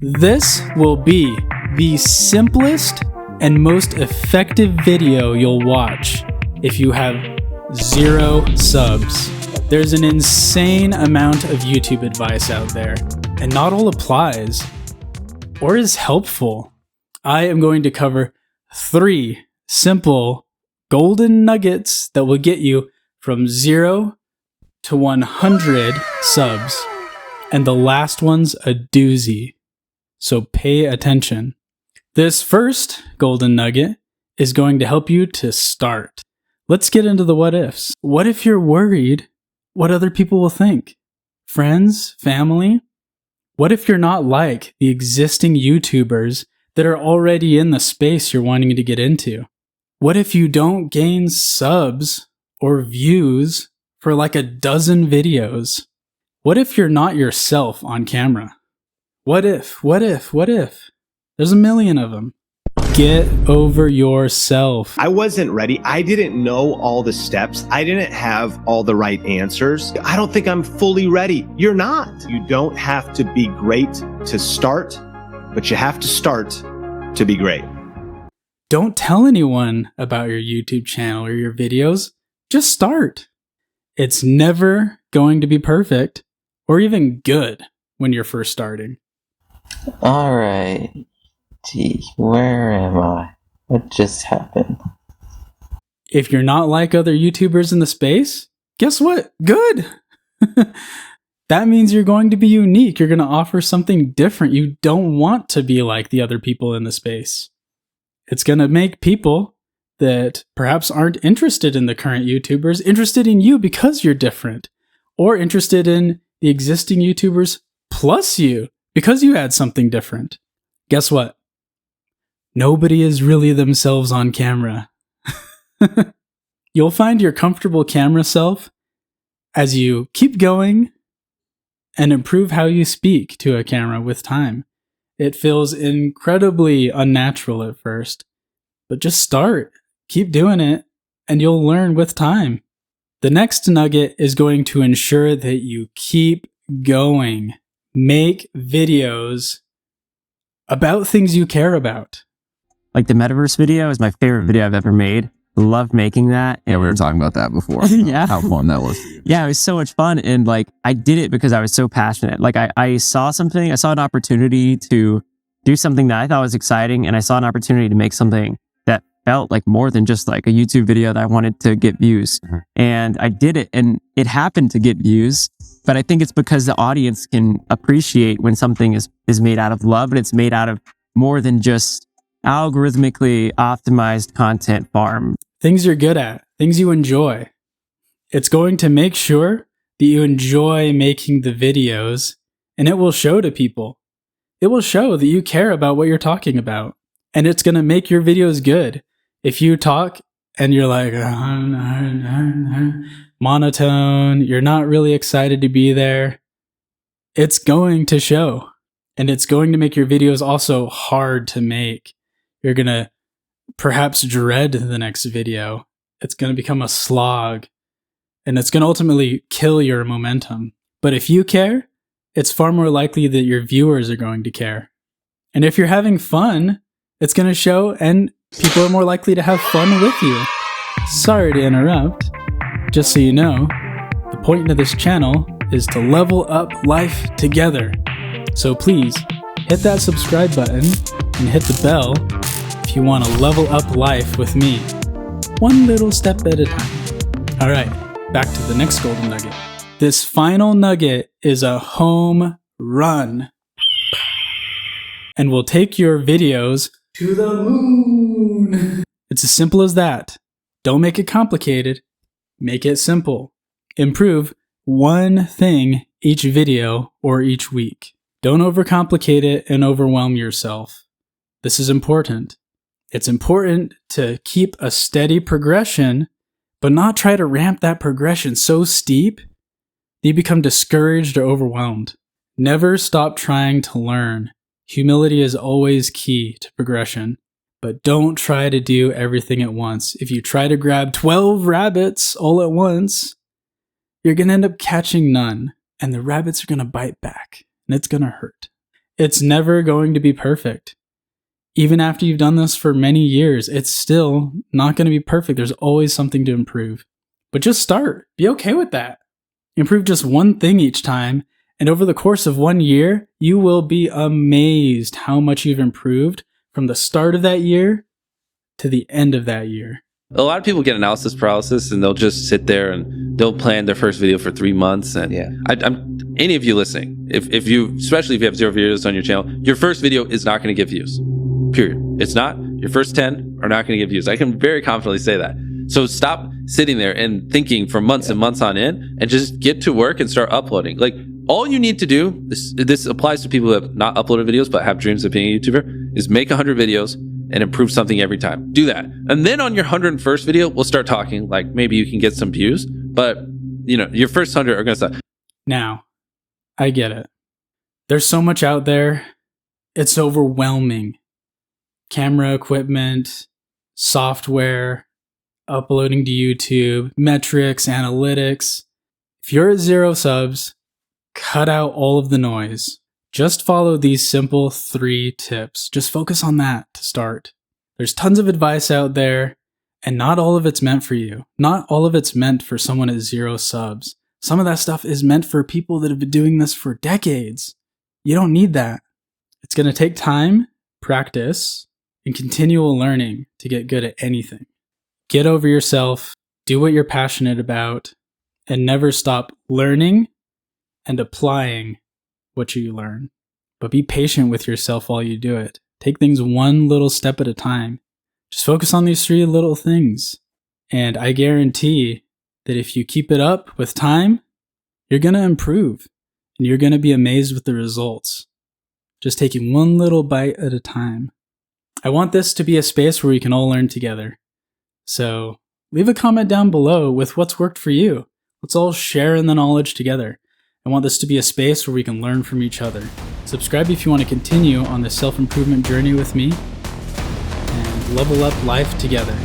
This will be the simplest and most effective video you'll watch if you have 0 subs. There's an insane amount of YouTube advice out there, and not all applies or is helpful. I am going to cover 3 simple golden nuggets that will get you from 0 to 100 subs. And the last one's a doozy. So pay attention. This first golden nugget is going to help you to start. Let's get into the what ifs. What if you're worried what other people will think? Friends, family? What if you're not like the existing YouTubers that are already in the space you're wanting to get into? What if you don't gain subs or views for like a dozen videos? What if you're not yourself on camera? What if? There's a million of them. Get over yourself. I wasn't ready. I didn't know all the steps. I didn't have all the right answers. I don't think I'm fully ready. You're not. You don't have to be great to start, but you have to start to be great. Don't tell anyone about your YouTube channel or your videos. Just start. It's never going to be perfect or even good when you're first starting. All right. Gee, where am I? What just happened? If you're not like other YouTubers in the space, guess what? Good! That means you're going to be unique. You're going to offer something different. You don't want to be like the other people in the space. It's going to make people that perhaps aren't interested in the current YouTubers interested in you because you're different, or interested in the existing YouTubers plus you because you had something different. Guess what? Nobody is really themselves on camera. You'll find your comfortable camera self as you keep going and improve how you speak to a camera with time. It feels incredibly unnatural at first, but just start, keep doing it, and you'll learn with time. The next nugget is going to ensure that you keep going. Make videos about things you care about. Like the metaverse video is my favorite video I've ever made. Love making that. Yeah, we were talking about that before. Yeah. How fun that was. Yeah, it was so much fun. And like, I did it because I was so passionate. Like I saw something, I saw an opportunity to do something that I thought was exciting. And I saw an opportunity to make something that felt like more than just like a YouTube video that I wanted to get views. Mm-hmm. And I did it, and it happened to get views. But I think it's because the audience can appreciate when something is made out of love, and it's made out of more than just algorithmically optimized content farm. Things you're good at, things you enjoy. It's going to make sure that you enjoy making the videos, and it will show to people. It will show that you care about what you're talking about, and it's going to make your videos good. If you talk and you're like monotone, you're not really excited to be there, it's going to show, and it's going to make your videos also hard to make. You're going to perhaps dread the next video. It's going to become a slog, and it's going to ultimately kill your momentum. But if you care, it's far more likely that your viewers are going to care. And if you're having fun, it's going to show, and people are more likely to have fun with you. Sorry to interrupt. Just so you know, the point of this channel is to level up life together. So please, hit that subscribe button and hit the bell if you want to level up life with me. One little step at a time. Alright, back to the next golden nugget. This final nugget is a home run, and will take your videos to the moon. It's as simple as that. Don't make it complicated. Make it simple. Improve one thing each video or each week. Don't overcomplicate it and overwhelm yourself. This is important. It's important to keep a steady progression, but not try to ramp that progression so steep that you become discouraged or overwhelmed. Never stop trying to learn. Humility is always key to progression, but don't try to do everything at once. If you try to grab 12 rabbits all at once, you're going to end up catching none, and the rabbits are going to bite back, and it's going to hurt. It's never going to be perfect. Even after you've done this for many years, it's still not going to be perfect. There's always something to improve. But just start. Be okay with that. Improve just one thing each time, and over the course of 1 year, you will be amazed how much you've improved from the start of that year to the end of that year. A lot of people get analysis paralysis and they'll just sit there and they'll plan their first video for 3 months. And I'm any of you listening, if you, especially if you have 0 videos on your channel, your first video is not going to get views. Period. It's not. Your first 10 are not going to get views. I can very confidently say that. So stop sitting there and thinking for months and months on end, and just get to work and start uploading. Like, all you need to do, this applies to people who have not uploaded videos but have dreams of being a YouTuber, is make 100 videos and improve something every time. Do that. And then on your 101st video, we'll start talking. Like, maybe you can get some views, but you know, your first 100 are going to stop. Now, I get it. There's so much out there. It's overwhelming. Camera equipment, software, uploading to YouTube, metrics, analytics. If you're at 0 subs, cut out all of the noise. Just follow these simple 3 tips. Just focus on that to start. There's tons of advice out there, and not all of it's meant for you. Not all of it's meant for someone at 0 subs. Some of that stuff is meant for people that have been doing this for decades. You don't need that. It's going to take time, practice, and continual learning to get good at anything. Get over yourself, do what you're passionate about, and never stop learning and applying what you learn. But be patient with yourself while you do it. Take things one little step at a time. Just focus on these 3 little things. And I guarantee that if you keep it up with time, you're going to improve. And you're going to be amazed with the results. Just taking one little bite at a time. I want this to be a space where we can all learn together. So leave a comment down below with what's worked for you. Let's all share in the knowledge together. I want this to be a space where we can learn from each other. Subscribe if you want to continue on this self-improvement journey with me, and level up life together.